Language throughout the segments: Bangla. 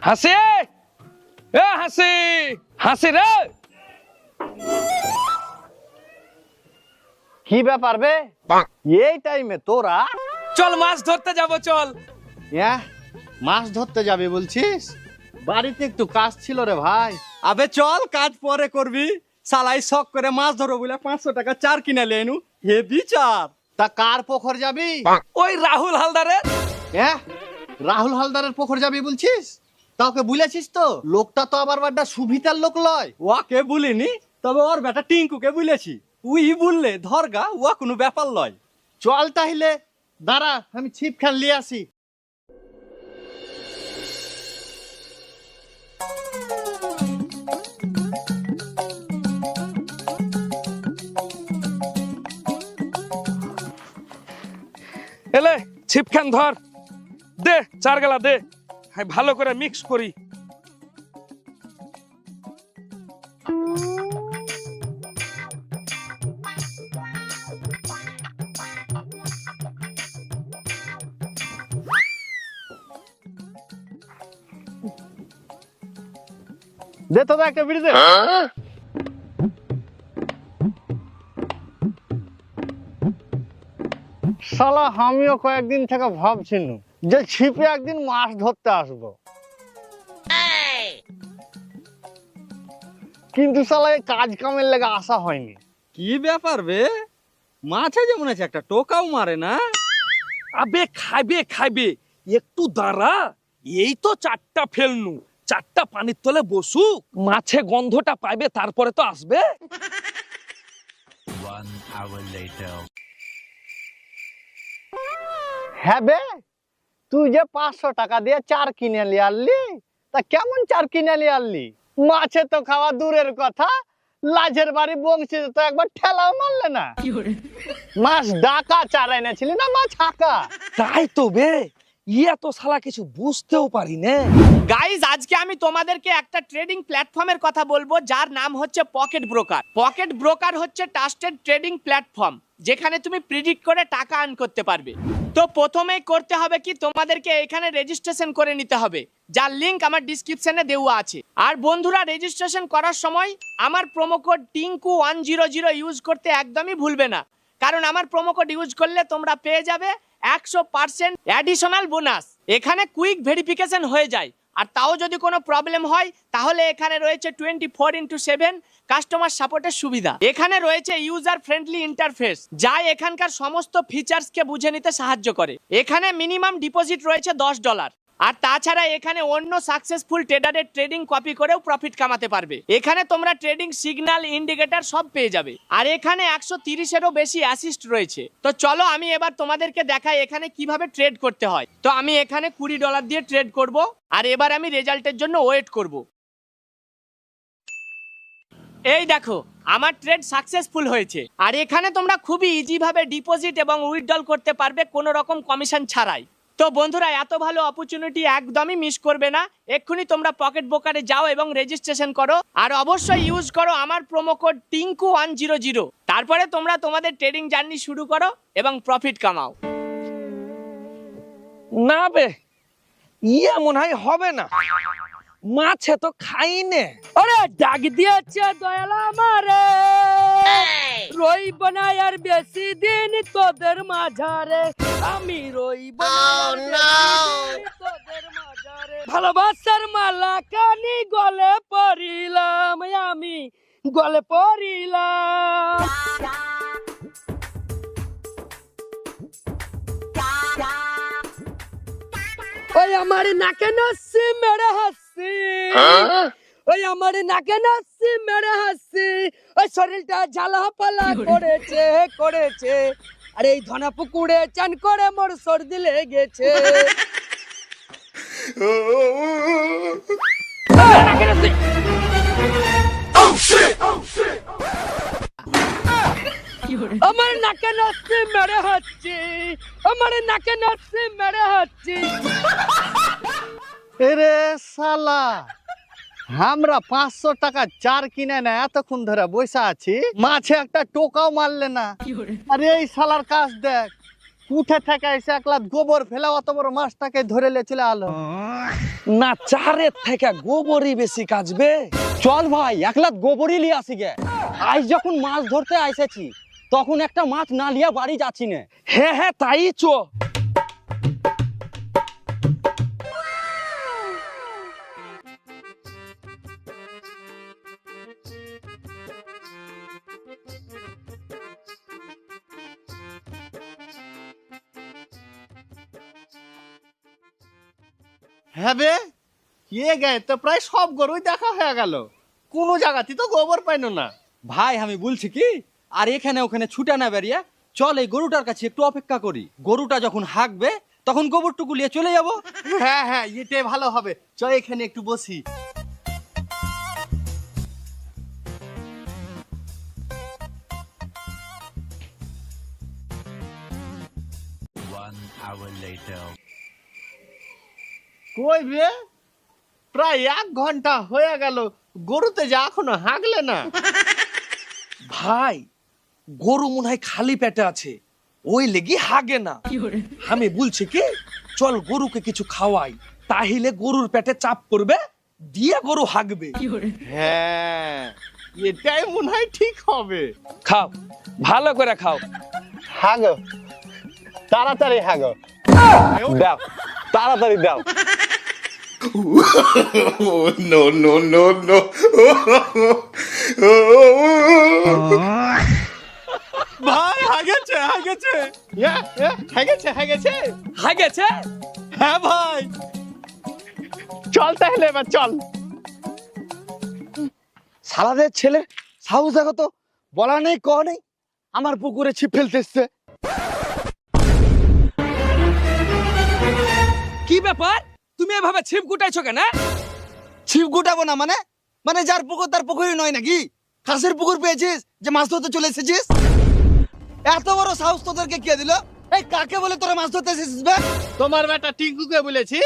হাসি, এ হাসি, হাসি রে। কি ব্যাপার বে? এই টাইমে তোরা? চল মাছ ধরতে যাব, চল। মাছ ধরতে যাবি বলছিস? বাড়িতে একটু কাজ ছিল রে ভাই। আবে চল, কাজ পরে করবি। সালাই শখ করে মাছ ধরো বলে 500 টাকা চার কিনে লেনু, হেভি চার। তা কার পোখর যাবি? ওই রাহুল হালদারের। রাহুল হালদারের পোখর যাবি বলছিস? তা ওকে বুঝেছিস তো? লোকটা তো আবার বাড্ডা সুভিতার লোক লয়। ওকে বলিনি, তবে ওর বেটা টিঙ্কুকে বলেছি। উই বললে ধরগা, ও কোনো ব্যাপার লয়। চল তাহলে, দাঁড়া আমি ছিপ খান লিয়ে আসি। এলে ছিপখান ধর, দে চার গেলা দে, ভালো করে মিক্স করি। দে তো একটা বিড়ি দে। শালা আমিও কয়েকদিন থেকে ভাবছিল যে ছিপে একদিন মাছ ধরতে আসবো, কিন্তু শালা এই কাজ কামের লেগে আসা হয়নি। কি ব্যাপার বে? মাছে যেমন আছে একটা টোকাও মারে না। আবে খাইবে খাইবে, একটু দাঁড়া। এই তো চারটা ফেলনু, চারটা পানির তলে বসুক, মাছে গন্ধটা পাইবে, তারপরে তো আসবে। হ্যাঁ বে, তুই যে 500 টাকা দিয়ে চার কিনে নিয়ে আনলি, তা কেমন চার কিনে নিয়ে আনলি? মাছে তো খাওয়া দূরের কথা, লাজের বাড়ি বংশীতে তো একবার ঠেলাও মারলে না। মাছ ডাকা চার এনেছিলি না মাছ হাঁকা? তাই তো বে, ইয়া তো শালা কিছু বুঝতেও পারি না। গাইজ, আজকে আমি তোমাদেরকে একটা ট্রেডিং প্ল্যাটফর্মের কথা বলবো, যার নাম হচ্ছে পকেট ব্রোকার। পকেট ব্রোকার হচ্ছে ট্রাস্টেড ট্রেডিং প্ল্যাটফর্ম, যেখানে তুমি প্রিডিক্ট করে টাকা আর্ন করতে পারবে। তো প্রথমেই করতে হবে কি, তোমাদেরকে এখানে রেজিস্ট্রেশন করে নিতে হবে, যার লিংক আমার ডিসক্রিপশনে দেওয়া আছে। আর বন্ধুরা, রেজিস্ট্রেশন করার সময় আমার প্রোমো কোড TINKU100 ইউজ করতে একদমই ভুলবে না, কারণ আমার প্রোমো কোড ইউজ করলে তোমরা পেয়ে যাবে 100% অ্যাডিশনাল বোনাস। এখানে কুইক ভেরিফিকেশন হয়ে যায়, আর তাও যদি কোনো প্রবলেম হয় তাহলে এখানে রয়েছে 24x7 কাস্টমার সাপোর্টের সুবিধা। এখানে রয়েছে ইউজার ফ্রেন্ডলি ইন্টারফেস, যা এখানকার সমস্ত ফিচার্সকে বুঝে নিতে সাহায্য করে। এখানে মিনিমাম ডিপোজিট রয়েছে $10, আর তাছাড়া এখানে অন্য সাকসেসফুল ট্রেডারের ট্রেডিং কপি করেও প্রফিট কামাতে পারবে। এখানে তোমরা ট্রেডিং সিগন্যাল, ইন্ডিকেটর সব পেয়ে যাবে, আর এখানে 130-এরও বেশি অ্যাসিস্ট রয়েছে। তো চলো আমি এবার তোমাদেরকে দেখাই এখানে কিভাবে ট্রেড করতে হয়। তো আমি এখানে $20 দিয়ে ট্রেড করব, আর এবার আমি রেজাল্টের জন্য ওয়েট করব। এই দেখো, আমার ট্রেড সাকসেসফুল হয়েছে, আর এখানে তোমরা খুবই ইজি ভাবে ডিপোজিট এবং উইথড্রল করতে পারবে কোনো রকম কমিশন ছাড়াই। তো বন্ধুরা, এত ভালো অপরচুনিটি একদমই মিস করবে না। এক্ষুনি তোমরা পকেট ব্রোকারে যাও এবং রেজিস্ট্রেশন করো, আর অবশ্যই ইউজ করো আমার প্রোমো কোড TINKU100। তারপরে তোমরা তোমাদের ট্রেডিং জার্নি শুরু করো এবং প্রফিট কামাও। না বে, ইয়া মনে হয় হবে না, মাছে তো খাই নে। আরে ডাক দিয়েছে দয়াল আমারে, রইব না আর বেশি দিন তোদের মাঝারে, আমি রইব না তোদের মাঝারে। ভালোবাসার মালা কানি গলে পরিলাম, আমি গলে পরিলাম। ওই আমার নাকে নাচি মেরে হাসি, ওই আমার নাকে নাচি মেরে হাসি, ওই শরীরটা ঝালাপালা করেছে করেছে, আর এই ধনা পুকুরে চান করে মোর সর্দি লেগেছে। আমার নাকে নাচি মেরে হাসি, আমার নাকে নাচি মেরে হাসি। এরে শালা, আমরা 500 টাকা চার কিনে না এতক্ষণ ধরে বসে আছি, মাছে একটা টোকাও মারলে না। আরে এই শালার কাজ দেখ, কুঠে থেকে এসে একলা গোবর ফেলা অত বড় মাছটাকে ধরে লে চলে আলো। না চারের থেকে গোবরই বেশি কাজবে। চল ভাই একলা গোবরই লিয়ে আসি গে। আজ যখন মাছ ধরতে আইসেছি তখন একটা মাছ না লিয়া বাড়ি যাচ্ছি না। হ্যাঁ হ্যাঁ তাই চো। হ্যাঁ বে কে গে তো প্রায় সব গরুই দেখা হয়ে গেল, কোনো জায়গাতে তো গোবর পাইনো না। ভাই আমি বলছি কি, আর এখানে ওখানে ছুটে না বেরিয়ে চল এই গরুটার কাছে একটু অপেক্ষা করি। গরুটা যখন হাঁকবে তখন গোবরটুকু নিয়ে চলে যাব। হ্যাঁ হ্যাঁ এটাই ভালো হবে, চল এখানে একটু বসি। কই বে প্রায় 1 ঘন্টা হয়ে গেল, গরুতে যা এখনো হাগলে না। ভাই গরু মনে হয় খালি পেটে আছে, ওই লেগে হাগে না। আমি বলছি কি চল গরুকে কিছু খাওয়াই, তাহলে গরুর পেটে চাপ পড়বে, দিয়ে গরু হাগবে। হ্যাঁ এটাই মনে হয় ঠিক হবে। খাও ভালো করে খাও। হাগো তাড়াতাড়ি হাগো, দাও তাড়াতাড়ি দাও। No, no, no, no. ভাই হাগেছে হাগেছে। হেগেছে হেগেছে। হাগেছে? হ্যাঁ ভাই চল তাহলে এবার চল। সালাদের ছেলে সাহস দেখো তো, বলা নেই ক নেই আমার পুকুরে ছিপ ফেলতে এসছে। কি ব্যাপার, তুমি এভাবে ছিপ গুটাইছো কেন? ছিপ গুটাবো না মানে? মানে যার পুকুর তার পুকুরই নয় নাকি? খাসের পুকুর পেয়েছিস যে মাছ ধরতে চলে এসেছিস? এত বড় সাহস তোদেরকে কে দিল? এই কাকে বলে তোরা মাছ ধরতে এসেছিস বে? তোমার বেটা টিঙ্কুকে বলেছি।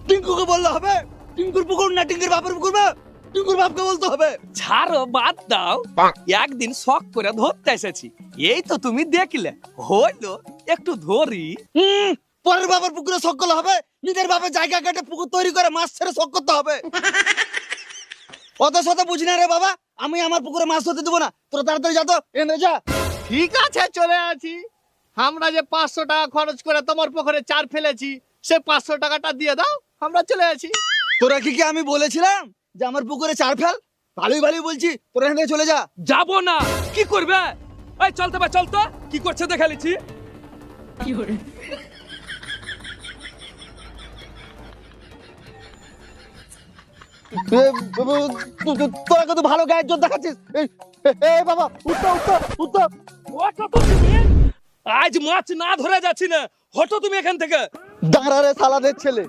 টিঙ্কুকে বললে হবে? টিঙ্কুর পুকুর না টিঙ্কুর বাপের পুকুর বে? টিঙ্কুর বাপকে বলতে হবে। ছাড়ো বাদ দাও, একদিন শখ করে ধরতে এসেছি, এই তো তুমি দেখলে হইলো একটু ধরি। পরের বাবার পুকুরে শখ করলে হবে? নিজের বাপের জায়গা কেটে পুকুর তৈরি করে মাছ ছেড়ে শখ করতে হবে। অত শত বুঝি না রে বাবা, আমি আমার পুকুরে মাছ ধরতে দেবো না। তোরা তাড়াতাড়ি যা তো, এনে যা। ঠিক আছে চলে আছি। আমরা যে 500 টাকা খরচ করে তোমার পুকুরে চার ফেলেছি, সে 500 টাকাটা দিয়ে দাও, আমরা চলে আছি। তোরা কি কি আমি বলেছিলাম যে আমার পুকুরে চার ফেল? ভালোই ভালোই বলছি, তোরা এখান থেকে চলে যা। যাবো না, কি করবে? এই চলতে বা চলতো, কি করছে দেখা লিছি। তোরা কত ভালো গায়ের জোর দেখাচ্ছিস। এই বাবা উঠো উঠো উঠো। ওঠো তো তুমি, আজ মাছ না ধরে যাচ্ছি না, হটো তুমি এখান থেকে। দাঁড়া রে সালাদের ছেলে।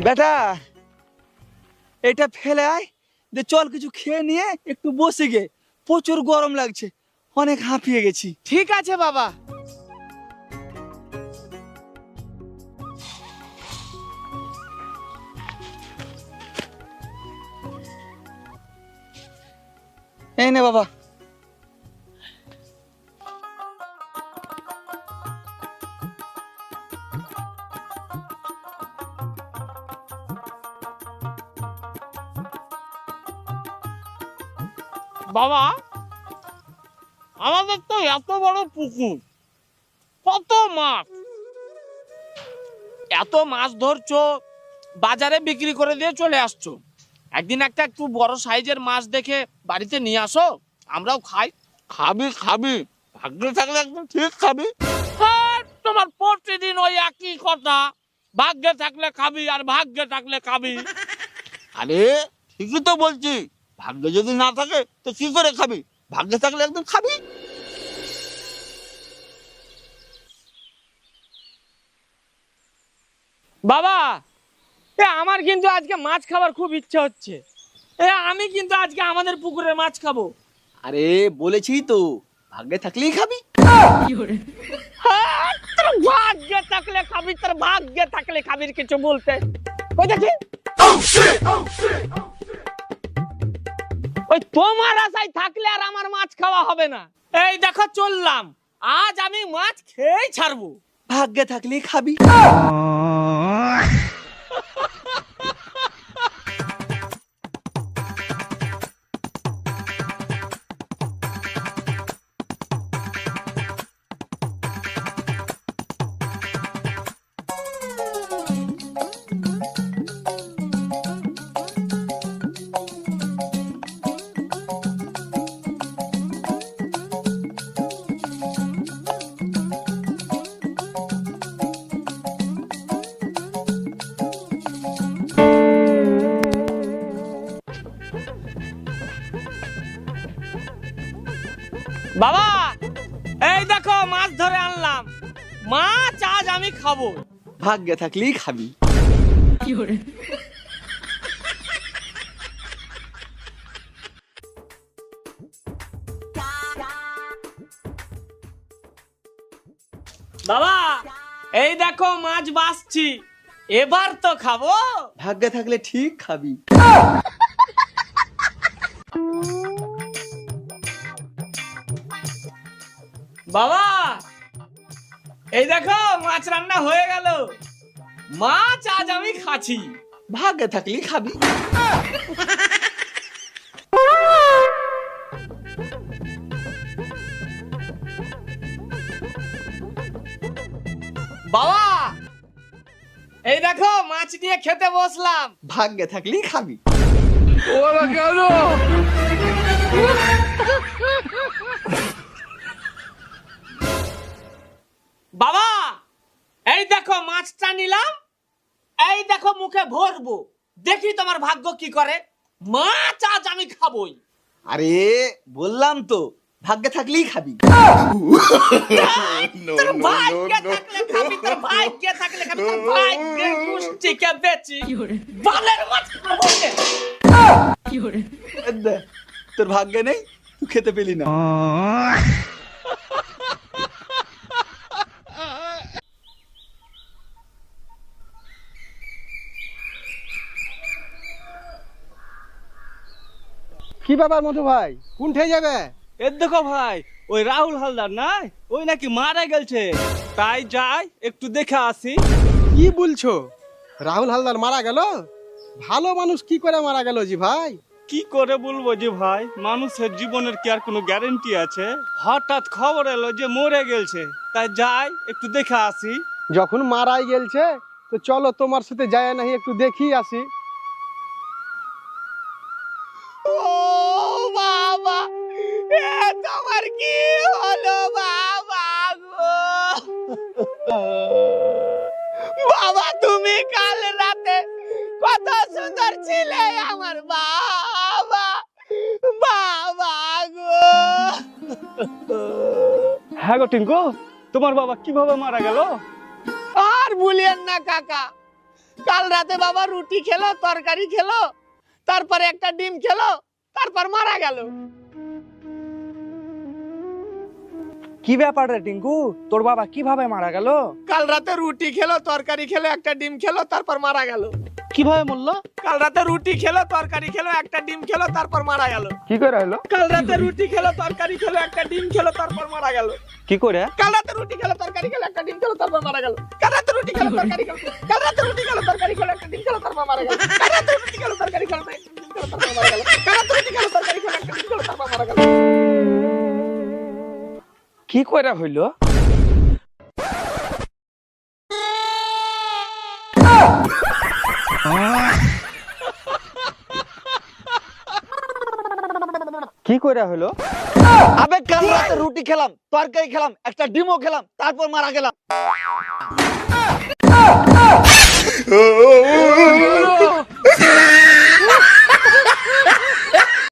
বেটা এটা ফেলে আয়, যে চল কিছু খেয়ে নিয়ে একটু বসে গে, প্রচুর গরম লাগছে, অনেক হাঁপিয়ে গেছি। ঠিক আছে বাবা। এই নে বাবা। বাবা আমাদের তো এত বড় পুকুর, কত মাছ, এত মাছ ধরছো, বাজারে বিক্রি করে দিয়ে চলে আসছো, একদিন একটা একটু বড় সাইজের মাছ দেখে বাড়িতে নিয়ে আসো, আমরাও খাই। খাবি খাবি, ভাগ্যে থাকলে একদম ঠিক খাবি। হ্যাঁ, তোমার প্রতিদিন ওই একই কথা, ভাগ্যে থাকলে খাবি আর ভাগ্যে থাকলে খাবি। আরে ঠিকই তো বলছি, ভাগ্যে যদি না থাকে তো কি করে খাবি? ভাগ্যে থাকলে একদম খাবি। বাবা আমার কিন্তু আজকে মাছ খাবার খুব ইচ্ছা হচ্ছে। আমি কিন্তু আজকে আমাদের পুকুরের মাছ খাবো। আরে বলেছি তো ভাগ্যে থাকলেই খাবি। হ্যাঁ, তোর ভাগ্যে থাকলে খাবি, তোর ভাগ্যে থাকলে খাবির কিছু বলতে ওই দেখি ওই তোমার আশায় থাকলে আর আমার মাছ খাওয়া হবে না। এই দেখো চললাম, আজ আমি মাছ খেয়েই ছাড়বো। ভাগ্যে থাকলেই খাবি। বাবা এই দেখো মাছ ধরে আনলাম, মাছ আজ আমি খাবো। ভাগ্যে থাকলেই খাবি। বাবা এই দেখো মাছ বাছছি, এবার তো খাবো। ভাগ্যে থাকলে ঠিক খাবি। বাবা এই দেখো মাছ রান্না হয়ে গেল, মাছ আজ আমি খাচ্ছি। ভাগ্যে থাকলেই খাবি। বাবা এই দেখো মাছ নিয়ে খেতে বসলাম। ভাগ্যে থাকলেই খাবি। বাবা এই দেখো মাছটা নিলাম, এই দেখো মুখে ভরবো, দেখি তোমার ভাগ্য কি করে। মাছ আজ আমি খাবোই। আরে বললাম তো ভাগ্যে থাকলেই খাবি। No, তোর no, ভাগ্যে no, থাকলে খাবি, তোর ভাগ্যে থাকলে খাবি, তোর ভাগ্যের কুষ্টিকে বেচি বালের মাছ খাবো রে। দেখ, তোর ভাগ্যে নেই, তুই খেতে পেলি না। কি ব্যাপার মধু ভাই, কোনঠে যাবে? এর দেখো ভাই, ওই রাহুল হালদার নাই, ওই নাকি মারা গেছে, তাই যাই একটু দেখে আসি। কি বলছো? রাহুল হালদার মারা গেল? ভালো মানুষ কি করে মারা গেল জি ভাই? কি করে বলবো যে ভাই, মানুষের জীবনের কি আর কোনো গ্যারেন্টি আছে? হঠাৎ খবর এলো যে মরে গেছে, তাই যাই একটু দেখে আসি। যখন মারাই গেলছে তো চলো তোমার সাথে যায় নাহি একটু দেখি আসি। ও বাবা, এ তোমার কি হলো বাবা গো? বাবা তুমি কাল রাতে কত সুন্দর ছিলে আমার বাবা, বাবা গো। হ্যাঁ গো টিঙ্কু, তোমার বাবা কিভাবে মারা গেল? আর ভুলিয়েন না কাকা, কাল রাতে বাবা রুটি খেলো, তরকারি খেলো, তারপরে একটা ডিম খেলো, তারপর মারা গেল। কি ব্যাপার রে টিঙ্কু, তোর বাবা কিভাবে মারা গেল? কাল রাতে রুটি খেলো, তরকারি খেলো, একটা ডিম খেলো, তারপর মারা গেল। কিভাবে মরলো? কাল রাতে রুটি খেলো, তরকারি খেলো, একটা ডিম খেলো, তারপর মারা গেল। কি করে হলো? কাল রাতে রুটি খেলো, তরকারি খেলো, একটা ডিম খেলো, তারপর মারা গেল। কি করে? কাল রাতে রুটি খেলো, তরকারি খেলো, একটা ডিম খেলো, তারপর মারা গেল। কাল রাতে রুটি খেলো, তরকারি খেলো, কাল রাতে রুটি খেলো, তরকারি খেলো, একটা ডিম খেলো, তারপর মারা গেল। কাল রাতে রুটি খেলো, তরকারি খেলো, একটা ডিম খেলো, তারপর মারা গেল। কাল রাতে রুটি খেলো, তরকারি খেলো, একটা ডিম খেলো, তারপর মারা গেল। কি করে হইলো? কি করে হলো? আবে কাল রাতে রুটি খেলাম, তরকারি খেলাম, একটা ডিমও খেলাম, তারপর মারা গেলাম। no.